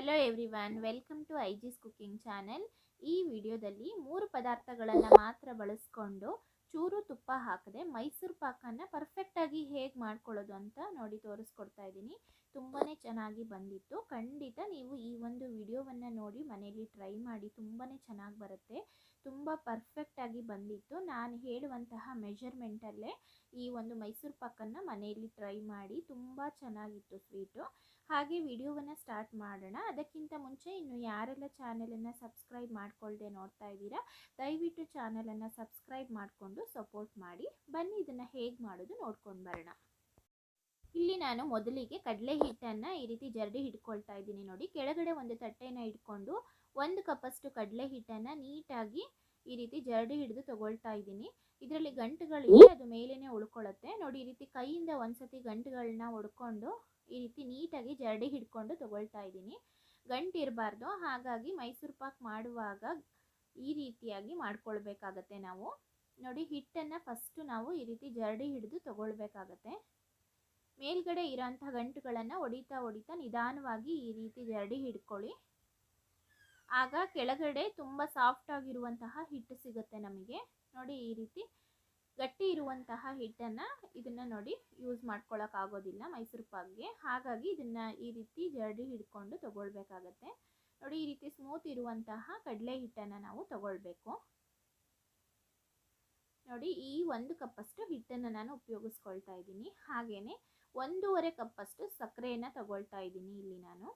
Hello everyone, welcome to ಐಜಿಸ್ cooking channel. ಈ ವಿಡಿಯೋದಲ್ಲಿ 3 ಪದಾರ್ಥಗಳನ್ನು ಮಾತ್ರ ಬಳಸ್ಕೊಂಡು ಚೂರು ತುಪ್ಪ ಹಾಕದೆ ಮೈಸೂರು ಪಾಕನ್ನು ಪರ್ಫೆಕ್ಟಾಗಿ ಹೇಗೆ ಮಾಡ್ಕೊಳ್ಳೋದು ಅಂತ ನೋಡಿ ತೋರಿಸ್ಕೊಡ್ತಾ ಇದ್ದೀನಿ. ತುಂಬಾ ಚೆನ್ನಾಗಿ ಬಂದಿತ್ತು. ಖಂಡಿತ ನೀವು ಈ ಒಂದು ವಿಡಿಯೋವನ್ನು ನೋಡಿ ಮನೆಯಲ್ಲಿ ಟ್ರೈ ಮಾಡಿ, ತುಂಬಾ ಚೆನ್ನಾಗಿ ಬರುತ್ತೆ. ತುಂಬ ಪರ್ಫೆಕ್ಟಾಗಿ ಬಂದಿತ್ತು. ನಾನು ಹೇಳುವಂತಹ ಮೆಜರ್ಮೆಂಟಲ್ಲೇ ಈ ಒಂದು ಮೈಸೂರು ಪಾಕನ್ನು ಮನೆಯಲ್ಲಿ ಟ್ರೈ ಮಾಡಿ, ತುಂಬ ಚೆನ್ನಾಗಿತ್ತು ಸ್ವೀಟು. ಹಾಗೆ ವಿಡಿಯೋವನ್ನು ಸ್ಟಾರ್ಟ್ ಮಾಡೋಣ. ಅದಕ್ಕಿಂತ ಮುಂಚೆ ಇನ್ನು ಯಾರೆಲ್ಲ ಚಾನಲನ್ನು ಸಬ್ಸ್ಕ್ರೈಬ್ ಮಾಡ್ಕೊಳ್ಳದೆ ನೋಡ್ತಾ ಇದ್ದೀರಾ, ದಯವಿಟ್ಟು ಚಾನಲನ್ನು ಸಬ್ಸ್ಕ್ರೈಬ್ ಮಾಡಿಕೊಂಡು ಸಪೋರ್ಟ್ ಮಾಡಿ. ಬನ್ನಿ ಇದನ್ನು ಹೇಗೆ ಮಾಡೋದು ನೋಡ್ಕೊಂಡು ಬರೋಣ. ಇಲ್ಲಿ ನಾನು ಮೊದಲಿಗೆ ಕಡಲೆ ಹಿಟ್ಟನ್ನು ಈ ರೀತಿ ಜರಡಿ ಹಿಡ್ಕೊಳ್ತಾ ಇದ್ದೀನಿ. ನೋಡಿ, ಕೆಳಗಡೆ ಒಂದು ತಟ್ಟೆನ ಇಟ್ಕೊಂಡು 1 ಕಪ್ಪಷ್ಟು ಕಡಲೆ ಹಿಟ್ಟನ್ನು ನೀಟಾಗಿ ಈ ರೀತಿ ಜರಡಿ ಹಿಡಿದು ತಗೊಳ್ತಾ ಇದ್ದೀನಿ. ಇದರಲ್ಲಿ ಗಂಟುಗಳಿದೆ, ಅದು ಮೇಲೇನೆ ಉಳ್ಕೊಳ್ಳುತ್ತೆ. ನೋಡಿ, ಈ ರೀತಿ ಕೈಯಿಂದ ಒಂದ್ಸತಿ ಗಂಟುಗಳನ್ನ ಹೊಡ್ಕೊಂಡು ಈ ರೀತಿ ನೀಟಾಗಿ ಜರಡಿ ಹಿಡ್ಕೊಂಡು ತಗೊಳ್ತಾ ಇದ್ದೀನಿ. ಗಂಟು ಇರಬಾರ್ದು, ಹಾಗಾಗಿ ಮೈಸೂರು ಪಾಕ್ ಮಾಡುವಾಗ ಈ ರೀತಿಯಾಗಿ ಮಾಡ್ಕೊಳ್ಬೇಕಾಗತ್ತೆ ನಾವು. ನೋಡಿ, ಹಿಟ್ಟನ್ನು ಫಸ್ಟು ನಾವು ಈ ರೀತಿ ಜರಡಿ ಹಿಡಿದು ತಗೊಳ್ಬೇಕಾಗತ್ತೆ. ಮೇಲ್ಗಡೆ ಇರೋಂಥ ಗಂಟುಗಳನ್ನು ಹೊಡಿತಾ ನಿಧಾನವಾಗಿ ಈ ರೀತಿ ಜರಡಿ ಹಿಡ್ಕೊಳ್ಳಿ. ಆಗ ಕೆಳಗಡೆ ತುಂಬ ಸಾಫ್ಟ್ ಆಗಿರುವಂತಹ ಹಿಟ್ಟು ಸಿಗುತ್ತೆ ನಮಗೆ. ನೋಡಿ, ಈ ರೀತಿ ಗಟ್ಟಿ ಇರುವಂತಹ ಹಿಟ್ಟನ್ನು ಇದನ್ನು ನೋಡಿ ಯೂಸ್ ಮಾಡ್ಕೊಳ್ಳೋಕ್ಕಾಗೋದಿಲ್ಲ ಮೈಸೂರು ಪಾಕ್ಗೆ. ಹಾಗಾಗಿ ಇದನ್ನು ಈ ರೀತಿ ಜರಡಿ ಹಿಡ್ಕೊಂಡು ತಗೊಳ್ಬೇಕಾಗತ್ತೆ. ನೋಡಿ, ಈ ರೀತಿ ಸ್ಮೂತ್ ಇರುವಂತಹ ಕಡಲೆ ಹಿಟ್ಟನ್ನು ನಾವು ತಗೊಳ್ಬೇಕು. ನೋಡಿ, ಈ 1 ಕಪ್ಪಷ್ಟು ಹಿಟ್ಟನ್ನು ನಾನು ಉಪಯೋಗಿಸ್ಕೊಳ್ತಾ ಇದ್ದೀನಿ. ಹಾಗೆಯೇ 1.5 ಕಪ್ಪಷ್ಟು ಸಕ್ಕರೆಯನ್ನು ತಗೊಳ್ತಾ ಇದ್ದೀನಿ. ಇಲ್ಲಿ ನಾನು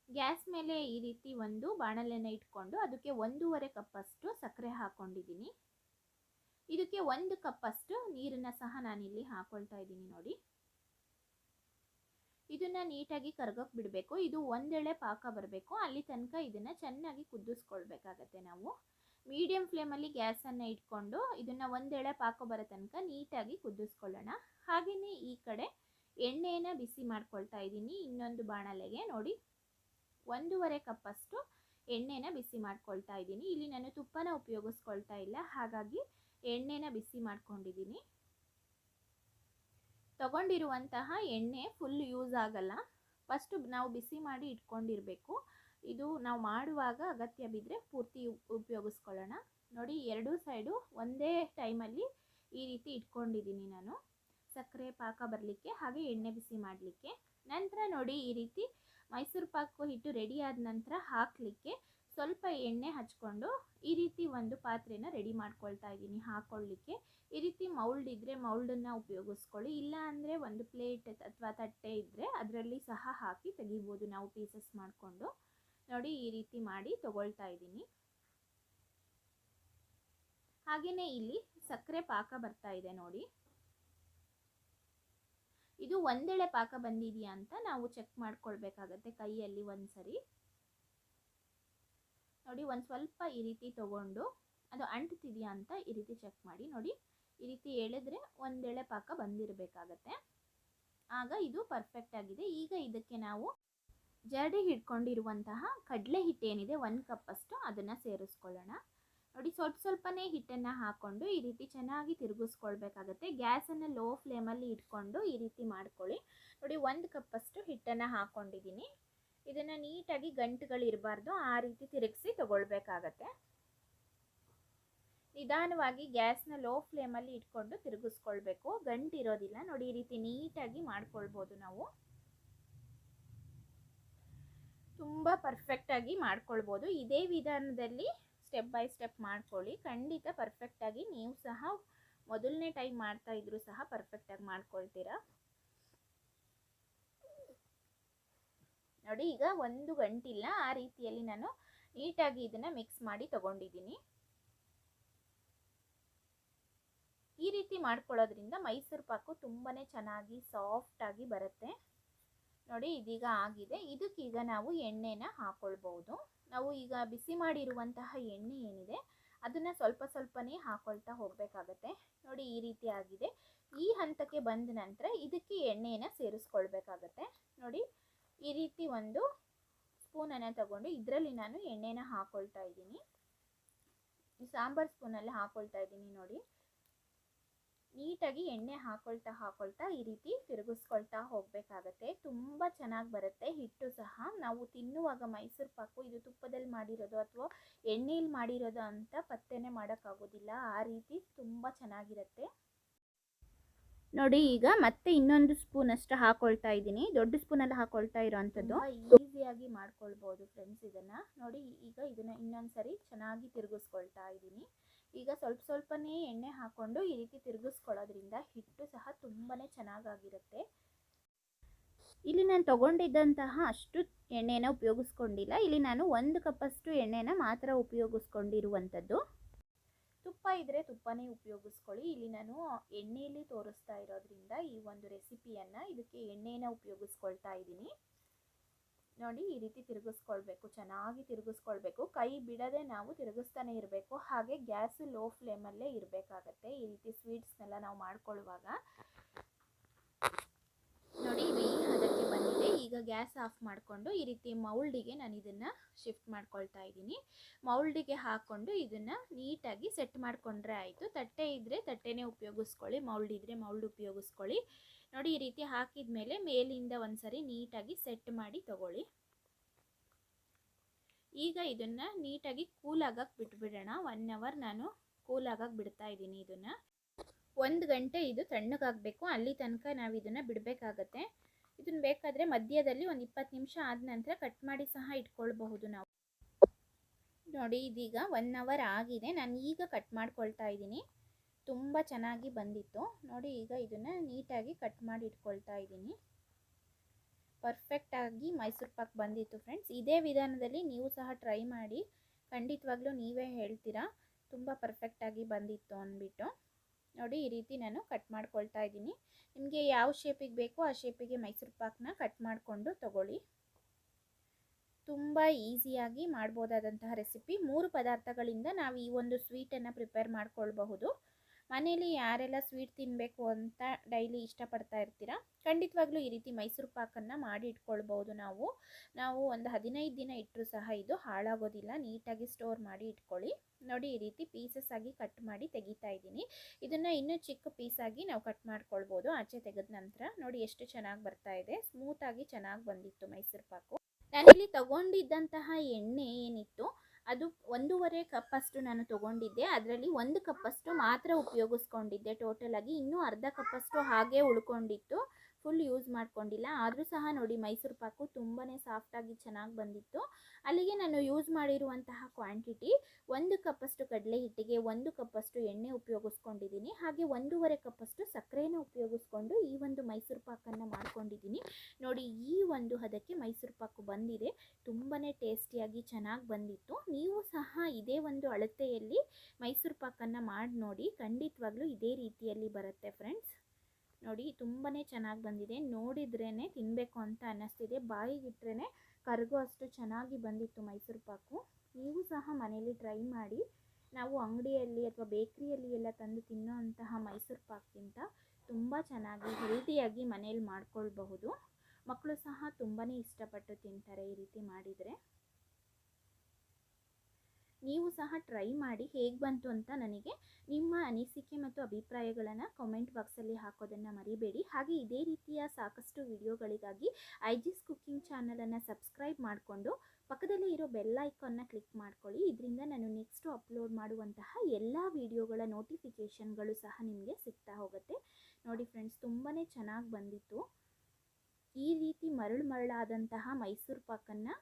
ಗ್ಯಾಸ್ ಮೇಲೆ ಈ ರೀತಿ ಒಂದು ಬಾಣಲೆಯನ್ನು ಇಟ್ಕೊಂಡು ಅದಕ್ಕೆ 1.5 ಕಪ್ಪಷ್ಟು ಸಕ್ಕರೆ ಹಾಕ್ಕೊಂಡಿದ್ದೀನಿ. ಇದಕ್ಕೆ 1 ಕಪ್ಪಷ್ಟು ನೀರನ್ನು ಸಹ ನಾನಿಲ್ಲಿ ಹಾಕೊಳ್ತಾ ಇದ್ದೀನಿ. ನೋಡಿ, ಇದನ್ನು ನೀಟಾಗಿ ಕರಗೋಕೆ ಬಿಡಬೇಕು. ಇದು ಒಂದೆಳೆ ಪಾಕ ಬರಬೇಕು, ಅಲ್ಲಿ ತನಕ ಇದನ್ನು ಚೆನ್ನಾಗಿ ಕುದಿಸ್ಕೊಳ್ಬೇಕಾಗತ್ತೆ. ನಾವು ಮೀಡಿಯಂ ಫ್ಲೇಮಲ್ಲಿ ಗ್ಯಾಸನ್ನು ಇಟ್ಕೊಂಡು ಇದನ್ನು ಒಂದೆಳೆ ಪಾಕ ಬರೋ ತನಕ ನೀಟಾಗಿ ಕುದಿಸ್ಕೊಳ್ಳೋಣ. ಹಾಗೆಯೇ ಈ ಕಡೆ ಎಣ್ಣೆಯನ್ನು ಬಿಸಿ ಮಾಡ್ಕೊಳ್ತಾ ಇದ್ದೀನಿ. ಇನ್ನೊಂದು ಬಾಣಲೆಗೆ ನೋಡಿ 1.5 ಕಪ್ಪಷ್ಟು ಎಣ್ಣೆನ ಬಿಸಿ ಮಾಡ್ಕೊಳ್ತಾ ಇದ್ದೀನಿ. ಇಲ್ಲಿ ನಾನು ತುಪ್ಪನ ಉಪಯೋಗಿಸ್ಕೊಳ್ತಾ ಇಲ್ಲ, ಹಾಗಾಗಿ ಎಣ್ಣೆನ ಬಿಸಿ ಮಾಡ್ಕೊಂಡಿದ್ದೀನಿ. ತಗೊಂಡಿರುವಂತಹ ಎಣ್ಣೆ ಫುಲ್ ಯೂಸ್ ಆಗಲ್ಲ, ಫಸ್ಟ್ ನಾವು ಬಿಸಿ ಮಾಡಿ ಇಟ್ಕೊಂಡಿರಬೇಕು. ಇದು ನಾವು ಮಾಡುವಾಗ ಅಗತ್ಯ ಬಿದ್ದರೆ ಪೂರ್ತಿ ಉಪಯೋಗಿಸ್ಕೊಳ್ಳೋಣ. ನೋಡಿ, 2 ಸೈಡು ಒಂದೇ ಟೈಮಲ್ಲಿ ಈ ರೀತಿ ಇಟ್ಕೊಂಡಿದ್ದೀನಿ ನಾನು, ಸಕ್ಕರೆ ಪಾಕ ಬರಲಿಕ್ಕೆ ಹಾಗೆ ಎಣ್ಣೆ ಬಿಸಿ ಮಾಡಲಿಕ್ಕೆ. ನಂತರ ನೋಡಿ, ಈ ರೀತಿ ಮೈಸೂರು ಪಾಕು ಹಿಟ್ಟು ರೆಡಿ ಆದ ನಂತರ ಹಾಕಲಿಕ್ಕೆ ಸ್ವಲ್ಪ ಎಣ್ಣೆ ಹಚ್ಕೊಂಡು ಈ ರೀತಿ ಒಂದು ಪಾತ್ರೆನ ರೆಡಿ ಮಾಡ್ಕೊಳ್ತಾ ಇದ್ದೀನಿ ಹಾಕೊಳ್ಳಿಕ್ಕೆ. ಈ ರೀತಿ ಮೌಲ್ಡ್ ಇದ್ದರೆ ಮೌಲ್ಡನ್ನು ಉಪಯೋಗಿಸ್ಕೊಳ್ಳಿ, ಇಲ್ಲ ಅಂದರೆ ಒಂದು ಪ್ಲೇಟ್ ಅಥವಾ ತಟ್ಟೆ ಇದ್ದರೆ ಅದರಲ್ಲಿ ಸಹ ಹಾಕಿ ತೆಗಿಬೋದು ನಾವು ಪೀಸಸ್ ಮಾಡಿಕೊಂಡು. ನೋಡಿ, ಈ ರೀತಿ ಮಾಡಿ ತಗೊಳ್ತಾ ಇದ್ದೀನಿ. ಹಾಗೆಯೇ ಇಲ್ಲಿ ಸಕ್ಕರೆ ಪಾಕ ಬರ್ತಾ ಇದೆ. ನೋಡಿ, ಇದು ಒಂದೆಳೆ ಪಾಕ ಬಂದಿದೆಯಾ ಅಂತ ನಾವು ಚೆಕ್ ಮಾಡ್ಕೊಳ್ಬೇಕಾಗತ್ತೆ ಕೈಯಲ್ಲಿ ಒಂದ್ಸರಿ. ನೋಡಿ, ಒಂದು ಸ್ವಲ್ಪ ಈ ರೀತಿ ತಗೊಂಡು ಅದು ಅಂಟ್ತಿದೆಯಾ ಅಂತ ಈ ರೀತಿ ಚೆಕ್ ಮಾಡಿ. ನೋಡಿ, ಈ ರೀತಿ ಎಳೆದ್ರೆ ಒಂದೆಳೆ ಪಾಕ ಬಂದಿರಬೇಕಾಗತ್ತೆ, ಆಗ ಇದು ಪರ್ಫೆಕ್ಟ್ ಆಗಿದೆ. ಈಗ ಇದಕ್ಕೆ ನಾವು ಜರಡಿ ಹಿಡ್ಕೊಂಡಿರುವಂತಹ ಕಡಲೆ ಹಿಟ್ಟೇನಿದೆ 1 ಕಪ್ಪಷ್ಟು ಅದನ್ನು ಸೇರಿಸ್ಕೊಳ್ಳೋಣ. ನೋಡಿ, ಸ್ವಲ್ಪನೇ ಹಿಟ್ಟನ್ನು ಹಾಕ್ಕೊಂಡು ಈ ರೀತಿ ಚೆನ್ನಾಗಿ ತಿರುಗಿಸ್ಕೊಳ್ಬೇಕಾಗತ್ತೆ. ಗ್ಯಾಸನ್ನು ಲೋ ಫ್ಲೇಮಲ್ಲಿ ಇಟ್ಕೊಂಡು ಈ ರೀತಿ ಮಾಡ್ಕೊಳ್ಳಿ. ನೋಡಿ, 1 ಕಪ್ಪಷ್ಟು ಹಿಟ್ಟನ್ನು ಹಾಕ್ಕೊಂಡಿದ್ದೀನಿ. ಇದನ್ನು ನೀಟಾಗಿ ಗಂಟುಗಳಿರಬಾರ್ದು, ಆ ರೀತಿ ತಿರುಗಿಸಿ ತಗೊಳ್ಬೇಕಾಗತ್ತೆ. ನಿಧಾನವಾಗಿ ಗ್ಯಾಸ್ನ ಲೋ ಫ್ಲೇಮಲ್ಲಿ ಇಟ್ಕೊಂಡು ತಿರುಗಿಸ್ಕೊಳ್ಬೇಕು, ಗಂಟಿರೋದಿಲ್ಲ. ನೋಡಿ, ಈ ರೀತಿ ನೀಟಾಗಿ ಮಾಡ್ಕೊಳ್ಬೋದು ನಾವು. ತುಂಬ ಪರ್ಫೆಕ್ಟಾಗಿ ಮಾಡ್ಕೊಳ್ಬೋದು. ಇದೇ ವಿಧಾನದಲ್ಲಿ ಸ್ಟೆಪ್ ಬೈ ಸ್ಟೆಪ್ ಮಾಡ್ಕೊಳ್ಳಿ, ಖಂಡಿತ ಪರ್ಫೆಕ್ಟಾಗಿ ನೀವು ಸಹ ಮೊದಲನೇ ಟೈಮ್ ಮಾಡ್ತಾ ಇದ್ರೂ ಸಹ ಪರ್ಫೆಕ್ಟಾಗಿ ಮಾಡ್ಕೊಳ್ತೀರಾ. ನೋಡಿ, ಈಗ ಒಂದು ಗಂಟಿಲ್ಲ, ಆ ರೀತಿಯಲ್ಲಿ ನಾನು ನೀಟಾಗಿ ಇದನ್ನು ಮಿಕ್ಸ್ ಮಾಡಿ ತಗೊಂಡಿದ್ದೀನಿ. ಈ ರೀತಿ ಮಾಡ್ಕೊಳ್ಳೋದ್ರಿಂದ ಮೈಸೂರು ಪಾಕು ತುಂಬಾ ಚೆನ್ನಾಗಿ ಸಾಫ್ಟಾಗಿ ಬರುತ್ತೆ. ನೋಡಿ, ಇದೀಗ ಆಗಿದೆ. ಇದಕ್ಕೀಗ ನಾವು ಎಣ್ಣೆನ ಹಾಕ್ಕೊಳ್ಬೋದು. ನಾವು ಈಗ ಬಿಸಿ ಮಾಡಿರುವಂತಹ ಎಣ್ಣೆ ಏನಿದೆ ಅದನ್ನು ಸ್ವಲ್ಪನೇ ಹಾಕ್ಕೊಳ್ತಾ ಹೋಗಬೇಕಾಗತ್ತೆ. ನೋಡಿ, ಈ ರೀತಿ ಆಗಿದೆ. ಈ ಹಂತಕ್ಕೆ ಬಂದ ನಂತರ ಇದಕ್ಕೆ ಎಣ್ಣೆಯನ್ನು ಸೇರಿಸ್ಕೊಳ್ಬೇಕಾಗತ್ತೆ. ನೋಡಿ, ಈ ರೀತಿ ಒಂದು ಸ್ಪೂನನ್ನು ತಗೊಂಡು ಇದರಲ್ಲಿ ನಾನು ಎಣ್ಣೆನ ಹಾಕ್ಕೊಳ್ತಾ ಇದ್ದೀನಿ. ಈ ಸಾಂಬಾರ್ ಸ್ಪೂನಲ್ಲಿ ಹಾಕ್ಕೊಳ್ತಾ ಇದ್ದೀನಿ. ನೋಡಿ, ನೀಟಾಗಿ ಎಣ್ಣೆ ಹಾಕೊಳ್ತಾ ಈ ರೀತಿ ತಿರುಗಿಸ್ಕೊಳ್ತಾ ಹೋಗಬೇಕಾಗತ್ತೆ. ತುಂಬ ಚೆನ್ನಾಗಿ ಬರುತ್ತೆ. ಹಿಟ್ಟು ಸಹ ನಾವು ತಿನ್ನುವಾಗ ಮೈಸೂರು ಪಾಕು ಇದು ತುಪ್ಪದಲ್ಲಿ ಮಾಡಿರೋದು ಅಥವಾ ಎಣ್ಣೆಯಲ್ಲಿ ಮಾಡಿರೋದು ಅಂತ ಪತ್ತೆನೇ ಮಾಡೋಕ್ಕಾಗೋದಿಲ್ಲ. ಆ ರೀತಿ ತುಂಬ ಚೆನ್ನಾಗಿರುತ್ತೆ. ನೋಡಿ, ಈಗ ಮತ್ತೆ ಇನ್ನೊಂದು ಸ್ಪೂನ್ ಅಷ್ಟು ಹಾಕೊಳ್ತಾ ಇದ್ದೀನಿ. ದೊಡ್ಡ ಸ್ಪೂನಲ್ಲಿ ಹಾಕೊಳ್ತಾ ಇರೋವಂಥದ್ದು. ಈಸಿಯಾಗಿ ಮಾಡ್ಕೊಳ್ಬೋದು ಫ್ರೆಂಡ್ಸ್. ಇದನ್ನು ನೋಡಿ, ಈಗ ಇದನ್ನು ಇನ್ನೊಂದು ಸರಿ ಚೆನ್ನಾಗಿ ತಿರುಗಿಸ್ಕೊಳ್ತಾ ಇದ್ದೀನಿ. ಈಗ ಸ್ವಲ್ಪನೇ ಎಣ್ಣೆ ಹಾಕ್ಕೊಂಡು ಈ ರೀತಿ ತಿರುಗಿಸ್ಕೊಳ್ಳೋದ್ರಿಂದ ಹಿಟ್ಟು ಸಹ ತುಂಬಾ ಚೆನ್ನಾಗಾಗಿರುತ್ತೆ. ಇಲ್ಲಿ ನಾನು ತಗೊಂಡಿದ್ದಂತಹ ಅಷ್ಟು ಎಣ್ಣೆನ ಉಪಯೋಗಿಸ್ಕೊಂಡಿಲ್ಲ. ಇಲ್ಲಿ ನಾನು 1 ಕಪ್ಪಷ್ಟು ಎಣ್ಣೆನ ಮಾತ್ರ ಉಪಯೋಗಿಸ್ಕೊಂಡಿರುವಂಥದ್ದು. ತುಪ್ಪ ಇದ್ದರೆ ತುಪ್ಪನೇ ಉಪಯೋಗಿಸ್ಕೊಳ್ಳಿ. ಇಲ್ಲಿ ನಾನು ಎಣ್ಣೆಯಲ್ಲಿ ತೋರಿಸ್ತಾ ಇರೋದ್ರಿಂದ ಈ ಒಂದು ರೆಸಿಪಿಯನ್ನು ಇದಕ್ಕೆ ಎಣ್ಣೆನ ಉಪಯೋಗಿಸ್ಕೊಳ್ತಾ ಇದ್ದೀನಿ. ನೋಡಿ, ಈ ರೀತಿ ತಿರುಗಿಸ್ಕೊಳ್ಬೇಕು, ಚೆನ್ನಾಗಿ ತಿರುಗಿಸ್ಕೊಳ್ಬೇಕು. ಕೈ ಬಿಡದೆ ನಾವು ತಿರುಗಿಸ್ತಾನೆ ಇರಬೇಕು. ಹಾಗೆ ಗ್ಯಾಸು ಲೋ ಫ್ಲೇಮಲ್ಲೇ ಇರಬೇಕಾಗತ್ತೆ ಈ ರೀತಿ ಸ್ವೀಟ್ಸ್ನೆಲ್ಲ ನಾವು ಮಾಡ್ಕೊಳ್ಳುವಾಗ. ನೋಡಿ, ಇದು ಈ ಹದಕ್ಕೆ ಬಂದಿದೆ. ಈಗ ಗ್ಯಾಸ್ ಆಫ್ ಮಾಡಿಕೊಂಡು ಈ ರೀತಿ ಮೌಲ್ಡಿಗೆ ನಾನು ಇದನ್ನು ಶಿಫ್ಟ್ ಮಾಡ್ಕೊಳ್ತಾ ಇದ್ದೀನಿ. ಮೌಲ್ಡಿಗೆ ಹಾಕ್ಕೊಂಡು ಇದನ್ನು ನೀಟಾಗಿ ಸೆಟ್ ಮಾಡಿಕೊಂಡ್ರೆ ಆಯಿತು. ತಟ್ಟೆ ಇದ್ದರೆ ತಟ್ಟೆನೇ ಉಪಯೋಗಿಸ್ಕೊಳ್ಳಿ, ಮೌಲ್ಡ್ ಇದ್ದರೆ ಮೌಲ್ಡ್ ಉಪಯೋಗಿಸ್ಕೊಳ್ಳಿ. ನೋಡಿ, ಈ ರೀತಿ ಹಾಕಿದ ಮೇಲೆ ಮೇಲಿಂದ ಒಂದ್ಸರಿ ನೀಟಾಗಿ ಸೆಟ್ ಮಾಡಿ ತಗೊಳ್ಳಿ. ಈಗ ಇದನ್ನು ನೀಟಾಗಿ ಕೂಲ್ ಆಗಕ್ಕೆ ಬಿಟ್ಬಿಡೋಣ. 1 ಅವರ್ ನಾನು ಕೂಲ್ ಆಗಕ್ಕೆ ಬಿಡ್ತಾ ಇದ್ದೀನಿ. ಇದನ್ನು 1 ಗಂಟೆ ಇದು ತಣ್ಣಗಾಗಬೇಕು. ಅಲ್ಲಿ ತನಕ ನಾವು ಇದನ್ನು ಬಿಡಬೇಕಾಗತ್ತೆ. ಇದನ್ನು ಬೇಕಾದರೆ ಮಧ್ಯದಲ್ಲಿ ಒಂದು 20 ನಿಮಿಷ ಆದ ನಂತರ ಕಟ್ ಮಾಡಿ ಸಹ ಇಟ್ಕೊಳ್ಬಹುದು ನಾವು. ನೋಡಿ, ಇದೀಗ 1 ಅವರ್ ಆಗಿದೆ. ನಾನು ಈಗ ಕಟ್ ಮಾಡ್ಕೊಳ್ತಾ ಇದ್ದೀನಿ. ತುಂಬ ಚೆನ್ನಾಗಿ ಬಂದಿತ್ತು. ನೋಡಿ, ಈಗ ಇದನ್ನು ನೀಟಾಗಿ ಕಟ್ ಮಾಡಿ ಇಟ್ಕೊಳ್ತಾ ಇದ್ದೀನಿ. ಪರ್ಫೆಕ್ಟಾಗಿ ಮೈಸೂರು ಪಾಕ್ ಬಂದಿತ್ತು ಫ್ರೆಂಡ್ಸ್. ಇದೇ ವಿಧಾನದಲ್ಲಿ ನೀವು ಸಹ ಟ್ರೈ ಮಾಡಿ. ಖಂಡಿತವಾಗ್ಲೂ ನೀವೇ ಹೇಳ್ತೀರಾ ತುಂಬ ಪರ್ಫೆಕ್ಟಾಗಿ ಬಂದಿತ್ತು ಅಂದ್ಬಿಟ್ಟು. ನೋಡಿ, ಈ ರೀತಿ ನಾನು ಕಟ್ ಮಾಡ್ಕೊಳ್ತಾ ಇದ್ದೀನಿ. ನಿಮಗೆ ಯಾವ ಶೇಪಿಗೆ ಬೇಕೋ ಆ ಶೇಪಿಗೆ ಮೈಸೂರು ಪಾಕನ್ನ ಕಟ್ ಮಾಡಿಕೊಂಡು ತಗೊಳ್ಳಿ. ತುಂಬ ಈಸಿಯಾಗಿ ಮಾಡ್ಬೋದಾದಂತಹ ರೆಸಿಪಿ. 3 ಪದಾರ್ಥಗಳಿಂದ ನಾವು ಈ ಒಂದು ಸ್ವೀಟನ್ನು ಪ್ರಿಪೇರ್ ಮಾಡ್ಕೊಳ್ಬಹುದು. ಮನೇಲಿ ಯಾರೆಲ್ಲ ಸ್ವೀಟ್ ತಿನ್ನಬೇಕು ಅಂತ ಡೈಲಿ ಇಷ್ಟಪಡ್ತಾ ಇರ್ತೀರಾ, ಖಂಡಿತವಾಗ್ಲೂ ಈ ರೀತಿ ಮೈಸೂರು ಪಾಕನ್ನು ಮಾಡಿ ಇಟ್ಕೊಳ್ಬೋದು. ನಾವು ಒಂದು 15 ದಿನ ಇಟ್ಟರೂ ಸಹ ಇದು ಹಾಳಾಗೋದಿಲ್ಲ. ನೀಟಾಗಿ ಸ್ಟೋರ್ ಮಾಡಿ ಇಟ್ಕೊಳ್ಳಿ. ನೋಡಿ, ಈ ರೀತಿ ಪೀಸಸ್ ಆಗಿ ಕಟ್ ಮಾಡಿ ತೆಗಿತಾ ಇದ್ದೀನಿ. ಇದನ್ನು ಇನ್ನೂ ಚಿಕ್ಕ ಪೀಸಾಗಿ ನಾವು ಕಟ್ ಮಾಡ್ಕೊಳ್ಬೋದು ಆಚೆ ತೆಗೆದ ನಂತರ. ನೋಡಿ, ಎಷ್ಟು ಚೆನ್ನಾಗಿ ಬರ್ತಾ ಇದೆ. ಸ್ಮೂತಾಗಿ ಚೆನ್ನಾಗಿ ಬಂದಿತ್ತು ಮೈಸೂರು ಪಾಕು. ನಾನಿಲ್ಲಿ ತಗೊಂಡಿದ್ದಂತಹ ಎಣ್ಣೆ ಏನಿತ್ತು ಅದು 1.5 ಕಪ್ಪಷ್ಟು ನಾನು ತೊಗೊಂಡಿದ್ದೆ. ಅದರಲ್ಲಿ 1 ಕಪ್ಪಷ್ಟು ಮಾತ್ರ ಉಪಯೋಗಿಸ್ಕೊಂಡಿದ್ದೆ ಟೋಟಲಾಗಿ. ಇನ್ನೂ ಅರ್ಧ ಕಪ್ಪಷ್ಟು ಹಾಗೆ ಉಳ್ಕೊಂಡಿತ್ತು, ಫುಲ್ ಯೂಸ್ ಮಾಡ್ಕೊಂಡಿಲ್ಲ. ಆದರೂ ಸಹ ನೋಡಿ, ಮೈಸೂರು ಪಾಕು ತುಂಬಾ ಸಾಫ್ಟಾಗಿ ಚೆನ್ನಾಗಿ ಬಂದಿತ್ತು. ಅಲ್ಲಿಗೆ ನಾನು ಯೂಸ್ ಮಾಡಿರುವಂತಹ ಕ್ವಾಂಟಿಟಿ 1 ಕಪ್ಪಷ್ಟು ಕಡಲೆ ಹಿಟ್ಟಿಗೆ 1 ಕಪ್ಪಷ್ಟು ಎಣ್ಣೆ ಉಪಯೋಗಿಸ್ಕೊಂಡಿದ್ದೀನಿ. ಹಾಗೆ 1.5 ಕಪ್ಪಷ್ಟು ಸಕ್ಕರೆನ ಉಪಯೋಗಿಸ್ಕೊಂಡು ಈ ಒಂದು ಮೈಸೂರು ಪಾಕನ್ನು ಮಾಡ್ಕೊಂಡಿದ್ದೀನಿ. ನೋಡಿ, ಈ ಒಂದು ಹದಕ್ಕೆ ಮೈಸೂರು ಪಾಕು ಬಂದಿದೆ. ತುಂಬಾ ಟೇಸ್ಟಿಯಾಗಿ ಚೆನ್ನಾಗಿ ಬಂದಿತ್ತು. ನೀವು ಸಹ ಇದೇ ಒಂದು ಅಳತೆಯಲ್ಲಿ ಮೈಸೂರು ಪಾಕನ್ನು ಮಾಡಿ ನೋಡಿ. ಖಂಡಿತವಾಗ್ಲೂ ಇದೇ ರೀತಿಯಲ್ಲಿ ಬರುತ್ತೆ ಫ್ರೆಂಡ್ಸ್. ನೋಡಿ, ತುಂಬಾ ಚೆನ್ನಾಗಿ ಬಂದಿದೆ. ನೋಡಿದ್ರೇ ತಿನ್ನಬೇಕು ಅಂತ ಅನ್ನಿಸ್ತಿದೆ. ಬಾಯಿಗಿಟ್ರೇ ಕರಗೋ ಅಷ್ಟು ಚೆನ್ನಾಗಿ ಬಂದಿತ್ತು ಮೈಸೂರು ಪಾಕು. ನೀವು ಸಹ ಮನೇಲಿ ಟ್ರೈ ಮಾಡಿ. ನಾವು ಅಂಗಡಿಯಲ್ಲಿ ಅಥವಾ ಬೇಕ್ರಿಯಲ್ಲಿ ಎಲ್ಲ ತಂದು ತಿನ್ನೋಂತಹ ಮೈಸೂರು ಪಾಕ್ಗಿಂತ ತುಂಬ ಚೆನ್ನಾಗಿ ಹೆಲ್ದಿಯಾಗಿ ಮನೇಲಿ ಮಾಡ್ಕೊಳ್ಬಹುದು. ಮಕ್ಕಳು ಸಹ ತುಂಬಾ ಇಷ್ಟಪಟ್ಟು ತಿಂತಾರೆ ಈ ರೀತಿ ಮಾಡಿದರೆ. ನೀವು ಸಹ ಟ್ರೈ ಮಾಡಿ ಹೇಗೆ ಬಂತು ಅಂತ ನನಗೆ ನಿಮ್ಮ ಅನಿಸಿಕೆ ಮತ್ತು ಅಭಿಪ್ರಾಯಗಳನ್ನು ಕಾಮೆಂಟ್ ಬಾಕ್ಸಲ್ಲಿ ಹಾಕೋದನ್ನು ಮರಿಬೇಡಿ. ಹಾಗೆ ಇದೇ ರೀತಿಯ ಸಾಕಷ್ಟು ವಿಡಿಯೋಗಳಿಗಾಗಿ ಐಜಿಸ್ ಕುಕ್ಕಿಂಗ್ ಚಾನಲನ್ನು ಸಬ್ಸ್ಕ್ರೈಬ್ ಮಾಡಿಕೊಂಡು ಪಕ್ಕದಲ್ಲೇ ಇರೋ ಬೆಲ್ ಐಕಾನ್ನ ಕ್ಲಿಕ್ ಮಾಡ್ಕೊಳ್ಳಿ. ಇದರಿಂದ ನಾನು ನೆಕ್ಸ್ಟು ಅಪ್ಲೋಡ್ ಮಾಡುವಂತಹ ಎಲ್ಲ ವಿಡಿಯೋಗಳ ನೋಟಿಫಿಕೇಷನ್ಗಳು ಸಹ ನಿಮಗೆ ಸಿಗ್ತಾ ಹೋಗುತ್ತೆ. ನೋಡಿ ಫ್ರೆಂಡ್ಸ್, ತುಂಬಾ ಚೆನ್ನಾಗಿ ಬಂದಿತ್ತು. ಈ ರೀತಿ ಮರಳಾದಂತಹ ಮೈಸೂರು ಪಾಕನ್ನು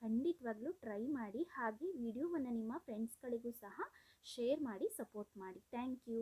ಖಂಡಿತವಾಗ್ಲೂ ಟ್ರೈ ಮಾಡಿ. ಹಾಗೆ ವಿಡಿಯೋವನ್ನು ನಿಮ್ಮ ಫ್ರೆಂಡ್ಸ್ಗಳಿಗೂ ಸಹ ಶೇರ್ ಮಾಡಿ ಸಪೋರ್ಟ್ ಮಾಡಿ. Thank you.